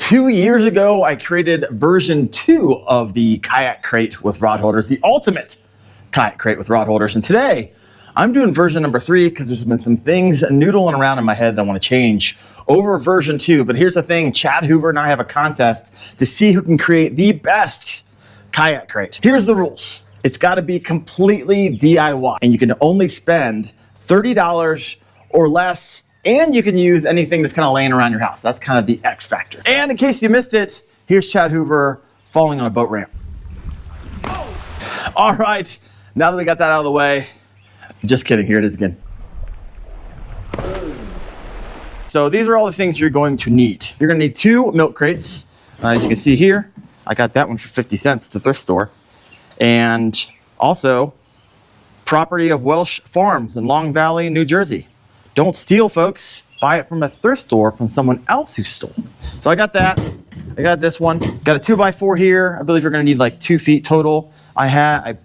2 years ago, I created version 2 of the Kayak Crate with rod holders, the ultimate Kayak Crate with rod holders. And today, I'm doing version number 3 because there's been some things noodling around in my head that I want to change over version 2. But here's the thing, Chad Hoover and I have a contest to see who can create the best Kayak Crate. Here's the rules. It's got to be completely DIY, and you can only spend $30 or less, and you can use anything that's kind of laying around your house. That's kind of the X factor. And in case you missed it, here's Chad Hoover falling on a boat ramp. Oh. All right, now that we got that out of the way, just kidding, here it is again. So these are all the things you're going to need. You're gonna need 2 milk crates. As you can see here, I got that one for 50 cents at the thrift store. And also, property of Welsh Farms in Long Valley, New Jersey. Don't steal, folks. Buy it from a thrift store from someone else who stole. So I got that. I got this one. Got a 2x4 here. I believe you're gonna need like 2 feet total. I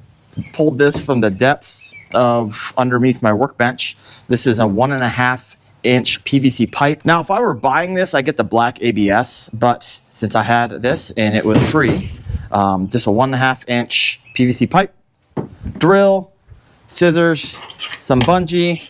pulled this from the depths of underneath my workbench. This is a 1.5-inch PVC pipe. Now, if I were buying this, I get the black ABS, but since I had this and it was free, just a 1.5-inch PVC pipe, drill, scissors, some bungee,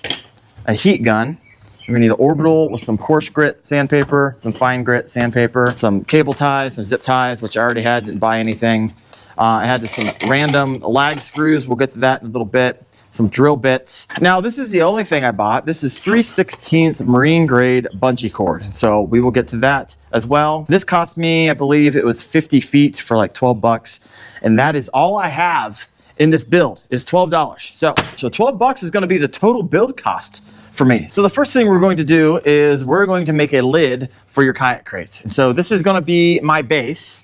a heat gun. You're gonna need an orbital with some coarse grit sandpaper, some fine grit sandpaper, some cable ties, some zip ties, which I already had, didn't buy anything. I had some random lag screws. We'll get to that in a little bit. Some drill bits. Now, this is the only thing I bought. This is 3/16 marine grade bungee cord. And so we will get to that as well. This cost me, I believe it was 50 feet for like 12 bucks. And that is all I have in this build is $12. So 12 bucks is gonna be the total build cost for me. So the first thing we're going to do is we're going to make a lid for your kayak crate. And so this is gonna be my base,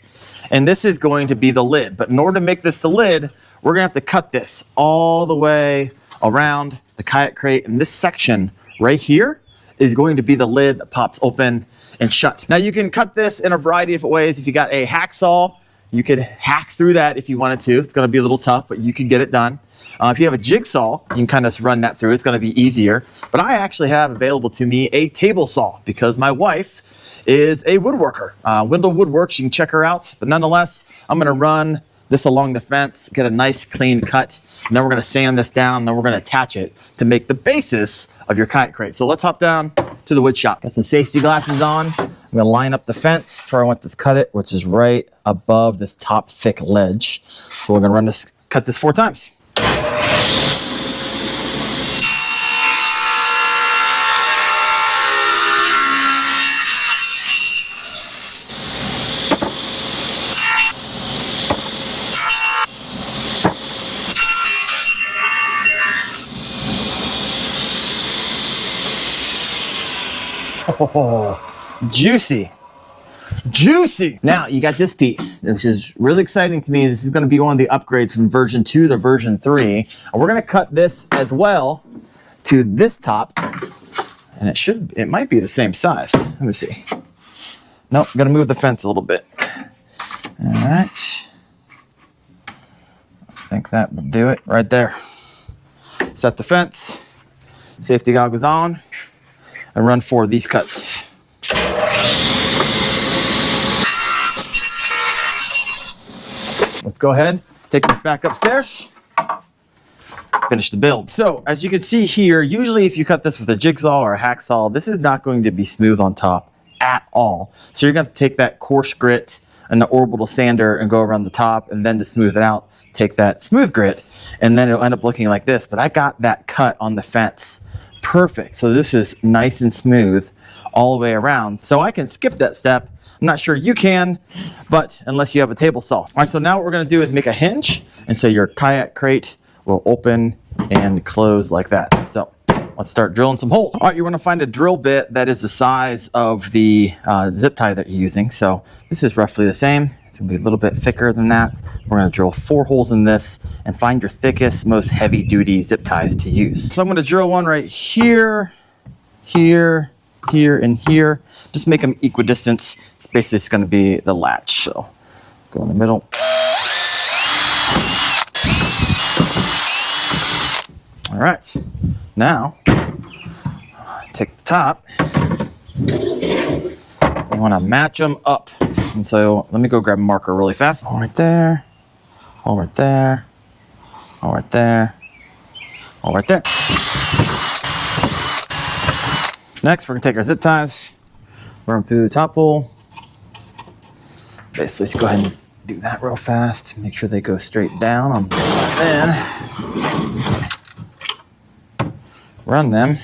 and this is going to be the lid. But in order to make this the lid, we're gonna have to cut this all the way around the kayak crate. And this section right here is going to be the lid that pops open and shut. Now you can cut this in a variety of ways. If you got a hacksaw, you could hack through that if you wanted to. It's gonna be a little tough, but you can get it done. If you have a jigsaw, you can kind of run that through. It's gonna be easier. But I actually have available to me a table saw because my wife is a woodworker. Wendell Woodworks, you can check her out. But nonetheless, I'm gonna run this along the fence, get a nice clean cut, and then we're gonna sand this down, and then we're gonna attach it to make the basis of your kayak crate. So let's hop down to the wood shop. Got some safety glasses on. I'm gonna line up the fence to where I want this cut it, which is right above this top thick ledge. So we're gonna cut this 4 times. Oh, juicy, juicy. Now you got this piece, which is really exciting to me. This is going to be one of the upgrades from version 2 to version 3. And we're going to cut this as well to this top. And it might be the same size. Let me see. Nope, I'm going to move the fence a little bit. All right. I think that would do it right there. Set the fence, safety goggles on, and run 4 of these cuts. Let's go ahead, take this back upstairs, finish the build. So as you can see here, usually if you cut this with a jigsaw or a hacksaw, this is not going to be smooth on top at all. So you're gonna have to take that coarse grit and the orbital sander and go around the top, and then to smooth it out, take that smooth grit, and then it'll end up looking like this. But I got that cut on the fence perfect. So this is nice and smooth all the way around. So I can skip that step. I'm not sure you can, but unless you have a table saw. All right, so now what we're gonna do is make a hinge. And so your kayak crate will open and close like that. So let's start drilling some holes. All right, you're gonna find a drill bit that is the size of the zip tie that you're using. So this is roughly the same. It's gonna be a little bit thicker than that. We're gonna drill 4 holes in this and find your thickest, most heavy duty zip ties to use. So I'm gonna drill one right here, here, here, and here. Just make them equidistant. It's basically gonna be the latch. So go in the middle. All right, now take the top, You want to match them up. And so let me go grab a marker really fast. All right there. All right there. All right there. All right there. Next, we're going to take our zip ties, run them through the top hole. Basically, let's go ahead and do that real fast. Make sure they go straight down. Then run them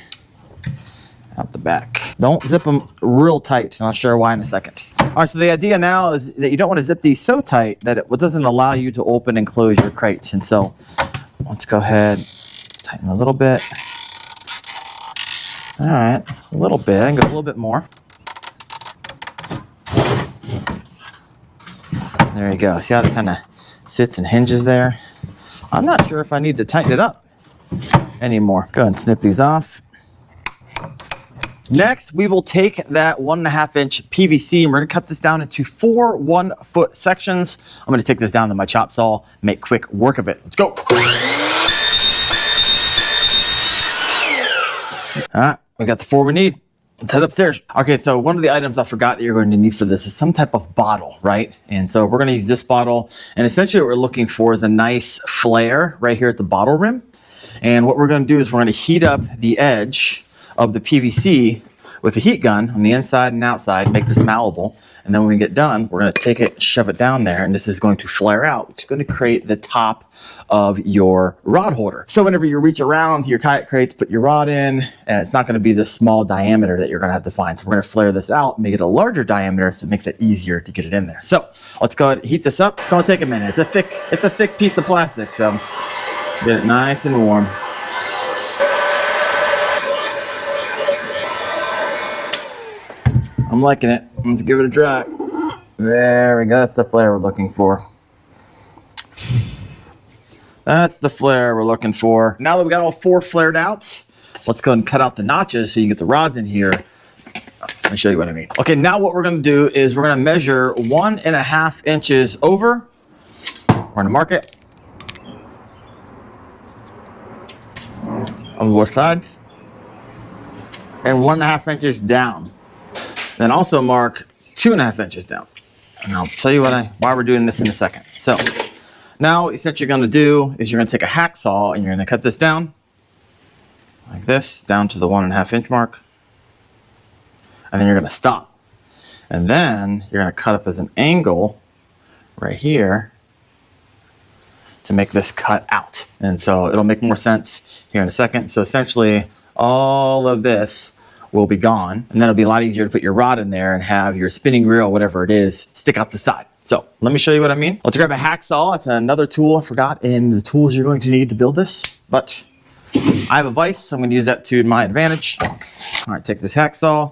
out the back. Don't zip them real tight, and I'll show you why in a second. All right, so the idea now is that you don't want to zip these so tight that it doesn't allow you to open and close your crate. And so let's go ahead, tighten a little bit. All right, a little bit, I can go a little bit more. There you go. See how it kind of sits and hinges there? I'm not sure if I need to tighten it up anymore. Go ahead and snip these off. Next, we will take that 1.5 inch PVC and we're gonna cut this down into 4 1-foot sections. I'm gonna take this down to my chop saw, make quick work of it. Let's go. All right, we got the 4 we need. Let's head upstairs. Okay, so one of the items I forgot that you're going to need for this is some type of bottle, right? And so we're going to use this bottle. And essentially what we're looking for is a nice flare right here at the bottle rim. And what we're going to do is we're going to heat up the edge of the PVC with a heat gun on the inside and outside, make this malleable. And then when we get done, we're going to take it, shove it down there, and this is going to flare out, which is going to create the top of your rod holder. So whenever you reach around your kayak crate to put your rod in, and it's not going to be this small diameter that you're going to have to find. So we're going to flare this out, make it a larger diameter so it makes it easier to get it in there. So let's go ahead and heat this up. It's going to take a minute. It's a thick piece of plastic, so get it nice and warm. I'm liking it. Let's give it a try. There we go. That's the flare we're looking for. That's the flare we're looking for. Now that we got all 4 flared out, let's go and cut out the notches so you can get the rods in here. Let me show you what I mean. Okay, now what we're going to do is we're going to measure 1.5 inches over. We're going to mark it on both sides and 1.5 inches down. Then also mark 2.5 inches down. And I'll tell you why we're doing this in a second. So now essentially you're going to do is you're going to take a hacksaw and you're going to cut this down like this, down to the 1.5 inch mark. And then you're going to stop. And then you're going to cut up as an angle right here to make this cut out. And so it'll make more sense here in a second. So essentially all of this will be gone, and then it'll be a lot easier to put your rod in there and have your spinning reel, whatever it is, stick out the side. So let me show you what I mean. Let's grab a hacksaw. It's another tool I forgot in the tools you're going to need to build this, but I have a vise, so I'm going to use that to my advantage. All right, take this hacksaw.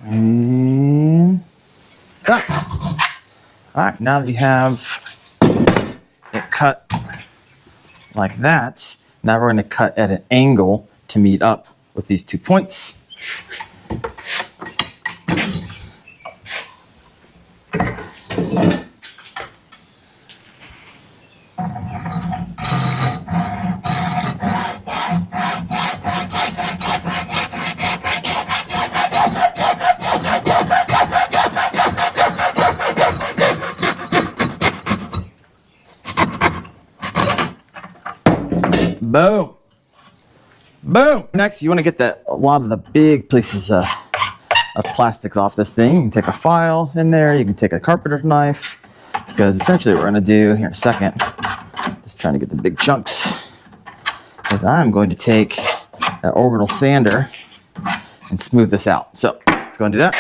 And done. All right, now that you have it cut like that, now we're going to cut at an angle to meet up with these 2 points. Boom. Boom. Next, you want to get a lot of the big pieces of plastics off this thing. You can take a file in there. You can take a carpenter's knife, because essentially what we're going to do here in a second, just trying to get the big chunks, is I'm going to take that orbital sander and smooth this out. So let's go and do that.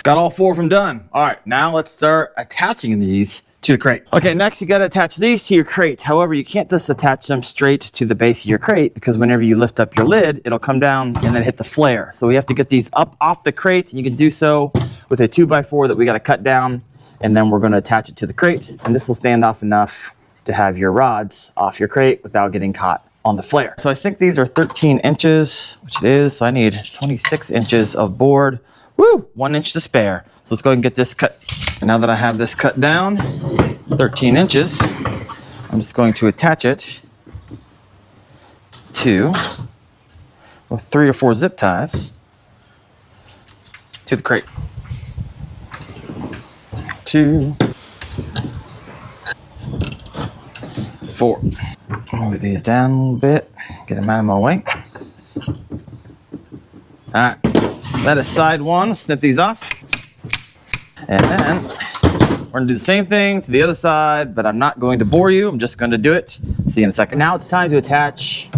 Got all 4 of them done. All right, now let's start attaching these to the crate. Okay, next you gotta attach these to your crate. However, you can't just attach them straight to the base of your crate, because whenever you lift up your lid, it'll come down and then hit the flare. So we have to get these up off the crate, and you can do so with a 2x4 that we gotta cut down, and then we're gonna attach it to the crate, and this will stand off enough to have your rods off your crate without getting caught on the flare. So I think these are 13 inches, which it is, so I need 26 inches of board. Woo! 1 inch to spare. So let's go ahead and get this cut. Now that I have this cut down, 13 inches, I'm just going to attach it to 3 or 4 zip ties to the crate. 2, 4. Move these down a little bit, get them out of my way. All right, that is side 1. Snip these off. And then we're gonna do the same thing to the other side, but I'm not going to bore you. I'm just gonna do it. See you in a second. Now it's time to attach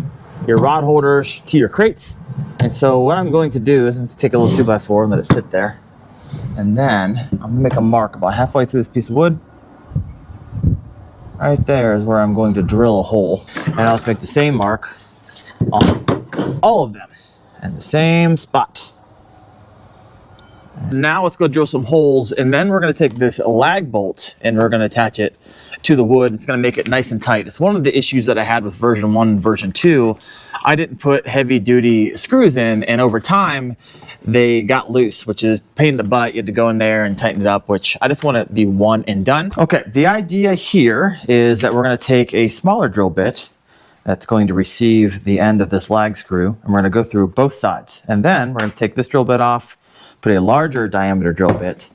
your rod holders to your crate. And so what I'm going to do is let's take a little 2x4 and let it sit there. And then I'm gonna make a mark about halfway through this piece of wood. Right there is where I'm going to drill a hole. And I'll make the same mark on all of them in the same spot. Now let's go drill some holes, and then we're going to take this lag bolt and we're going to attach it to the wood. It's going to make it nice and tight. It's one of the issues that I had with version 1 and version 2. I didn't put heavy duty screws in, and over time they got loose, which is pain in the butt. You had to go in there and tighten it up, which I just want to be one and done. Okay, the idea here is that we're going to take a smaller drill bit that's going to receive the end of this lag screw, and we're going to go through both sides. And then we're going to take this drill bit off, put a larger diameter drill bit,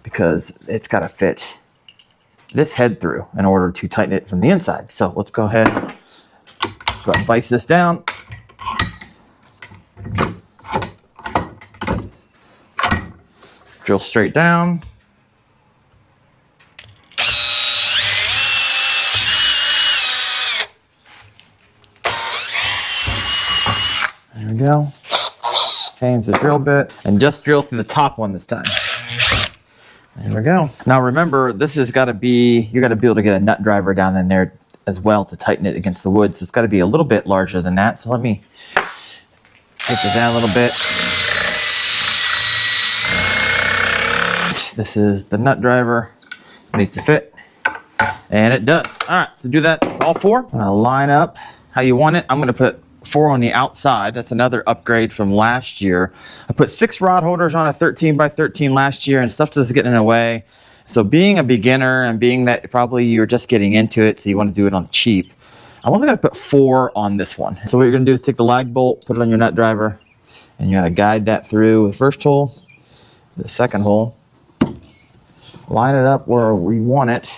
because it's got to fit this head through in order to tighten it from the inside. So let's go ahead and vise this down. Drill straight down. There we go. Change the drill bit and just drill through the top one this time. There we go. Now remember, this has got to be, you got to be able to get a nut driver down in there as well to tighten it against the wood. So it's got to be a little bit larger than that. So let me take this down a little bit. This is the nut driver. It needs to fit. And it does. All right, so do that all 4. I'm gonna line up how you want it. I'm gonna put 4 on the outside. That's another upgrade from last year. I put 6 rod holders on a 13x13 last year, and stuff just getting in the way. So being a beginner and being that probably you're just getting into it, so you want to do it on cheap, I'm only going to put 4 on this one. So what you're going to do is take the lag bolt, put it on your nut driver, and you're going to guide that through the first hole, the second hole, line it up where we want it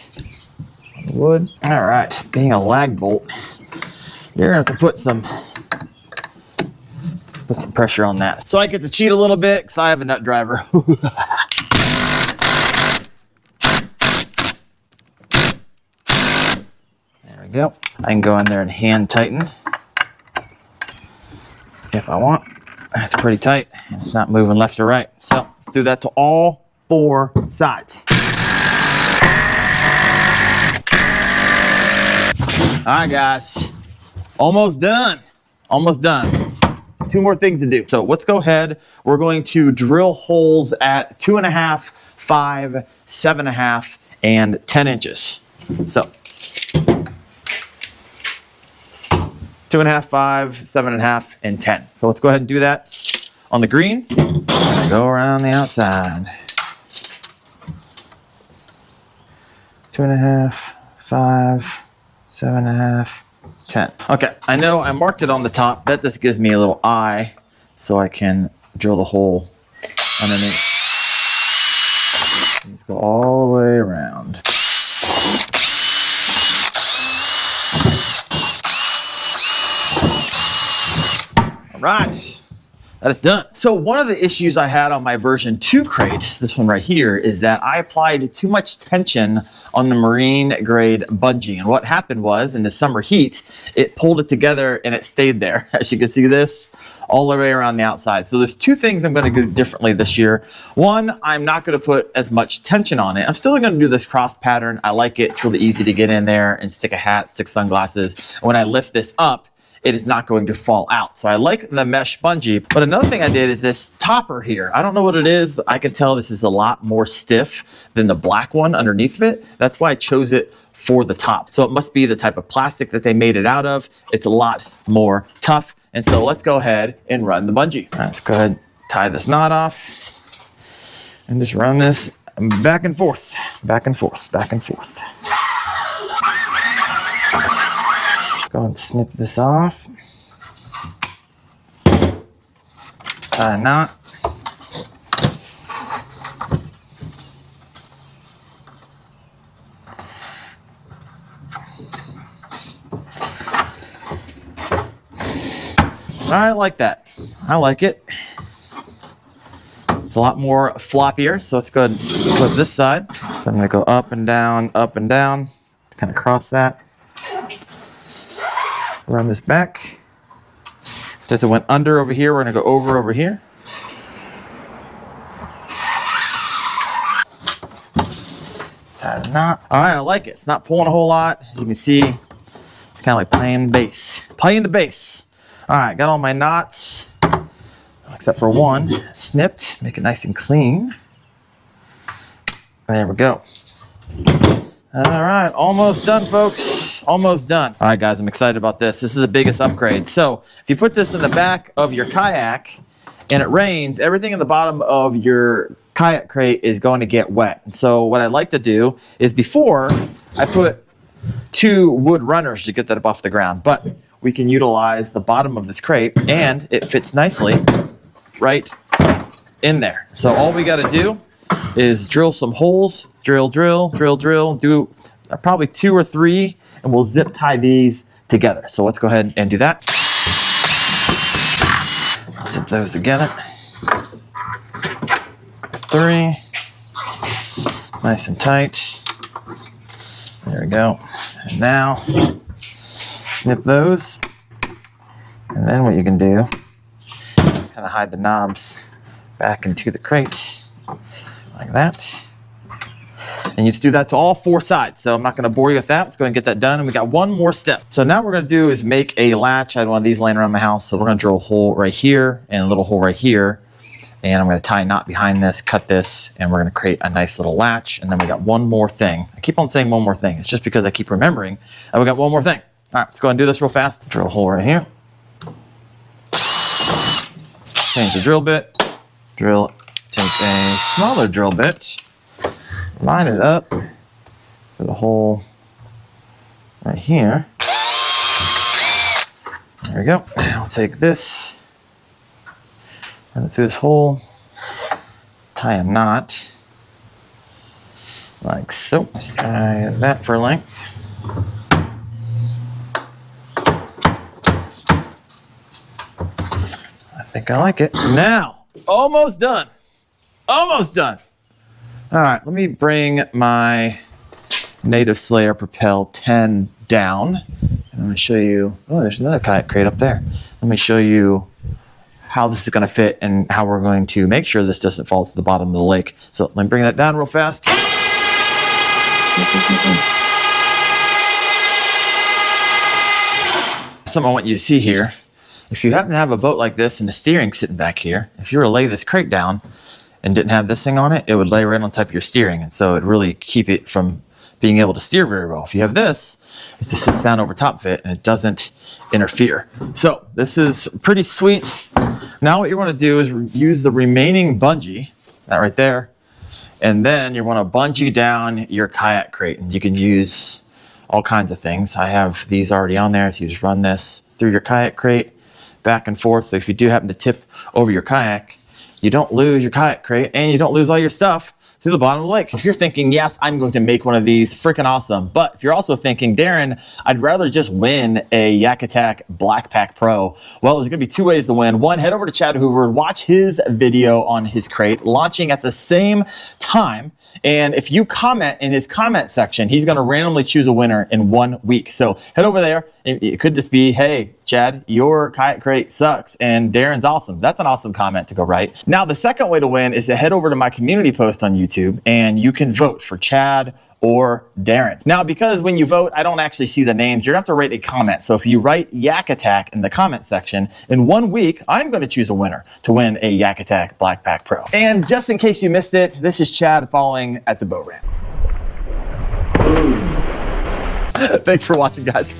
on the wood. All right, being a lag bolt, you're going to have to put some pressure on that. So I get to cheat a little bit because I have a nut driver. There we go. I can go in there and hand tighten if I want. That's pretty tight. It's not moving left or right. So let's do that to all 4 sides. All right, guys. Almost done. Almost done. 2 more things to do. So let's go ahead. We're going to drill holes at 2.5, 5, 7.5, and 10 inches. So 2.5, 5, 7.5, and 10. So let's go ahead and do that on the green. Go around the outside. 2.5, 5, 7.5, 10. Okay, I know I marked it on the top. That just gives me a little eye so I can drill the hole underneath. Let's go all the way around. All right. That is done. So one of the issues I had on my version 2 crate, this one right here, is that I applied too much tension on the marine grade bungee. And what happened was, in the summer heat, it pulled it together and it stayed there. As you can see this, all the way around the outside. So there's 2 things I'm going to do differently this year. One, I'm not going to put as much tension on it. I'm still going to do this cross pattern. I like it. It's really easy to get in there and stick a hat, stick sunglasses. And when I lift this up, it is not going to fall out. So I like the mesh bungee. But another thing I did is this topper here. I don't know what it is, but I can tell this is a lot more stiff than the black one underneath of it. That's why I chose it for the top. So it must be the type of plastic that they made it out of. It's a lot more tough. And so let's go ahead and run the bungee. All right, let's go ahead and tie this knot off. and just run this back and forth, back and forth, back and forth. Go and snip this off. Tie a knot. I like that. I like it. It's a lot more floppier, so let's go ahead and flip this side. So I'm gonna go up and down, kind of cross that. Run this back. Since it went under over here, we're gonna go over here. Tie a knot. All right, I like it. It's not pulling a whole lot. As you can see, it's kind of like playing the bass. Playing the bass. All right, got all my knots, except for one, snipped. Make it nice and clean. There we go. All right, almost done, folks. Almost done. All right, guys, I'm excited about this. This is the biggest upgrade. So if you put this in the back of your kayak and it rains, everything in the bottom of your kayak crate is going to get wet. And so what I like to do is before I put 2 wood runners to get that up off the ground, but we can utilize the bottom of this crate and it fits nicely right in there. So all we got to do is drill some holes, drill, do probably 2 or 3, and we'll zip tie these together. So let's go ahead and do that. Zip those together. 3, nice and tight. There we go. And now snip those, and then what you can do, kind of hide the knobs back into the crate like that. And you just do that to all 4 sides. So I'm not going to bore you with that. Let's go ahead and get that done. And we got one more step. So now what we're going to do is make a latch. I had one of these laying around my house. So we're going to drill a hole right here and a little hole right here. And I'm going to tie a knot behind this, cut this, and we're going to create a nice little latch. And then we got one more thing. I keep on saying one more thing. It's just because I keep remembering that we got one more thing. All right, let's go ahead and do this real fast. Drill a hole right here. Change the drill bit. Drill, take a smaller drill bit. Line it up. Put a hole right here. There we go. I'll take this. Run it through this hole. Tie a knot. Like so. Let's tie that for length. I think I like it. Now, almost done. Almost done. All right, let me bring my Native Slayer Propel 10 down. And I'm going to show you, oh, there's another kayak crate up there. Let me show you how this is going to fit and how we're going to make sure this doesn't fall to the bottom of the lake. So let me bring that down real fast. Something I want you to see here. If you happen to have a boat like this and the steering sitting back here, if you were to lay this crate down and didn't have this thing on it, it would lay right on top of your steering. And so it'd really keep it from being able to steer very well. If you have this, it just sits down over top of it and it doesn't interfere. So this is pretty sweet. Now what you want to do is use the remaining bungee, that right there, and then you want to bungee down your kayak crate. And you can use all kinds of things. I have these already on there, so you just run this through your kayak crate, back and forth. So if you do happen to tip over your kayak, you don't lose your kayak crate and you don't lose all your stuff to the bottom of the lake. If you're thinking, yes, I'm going to make one of these, freaking awesome. But if you're also thinking, Daren, I'd rather just win a Yak Attack Black Pack Pro. Well, there's gonna be 2 ways to win. One, head over to Chad Hoover, watch his video on his crate launching at the same time. And if you comment in his comment section, he's going to randomly choose a winner in 1 week. So head over there. It could just be, hey, Chad, your kayak crate sucks and Daren's awesome. That's an awesome comment to go write. Now, the second way to win is to head over to my community post on YouTube and you can vote for Chad or Daren. Now, because when you vote, I don't actually see the names, you're gonna have to write a comment. So if you write Yak Attack in the comment section, in 1 week, I'm gonna choose a winner to win a Yak Attack Black Pack Pro. And just in case you missed it, this is Chad falling at the boat ramp. Thanks for watching, guys.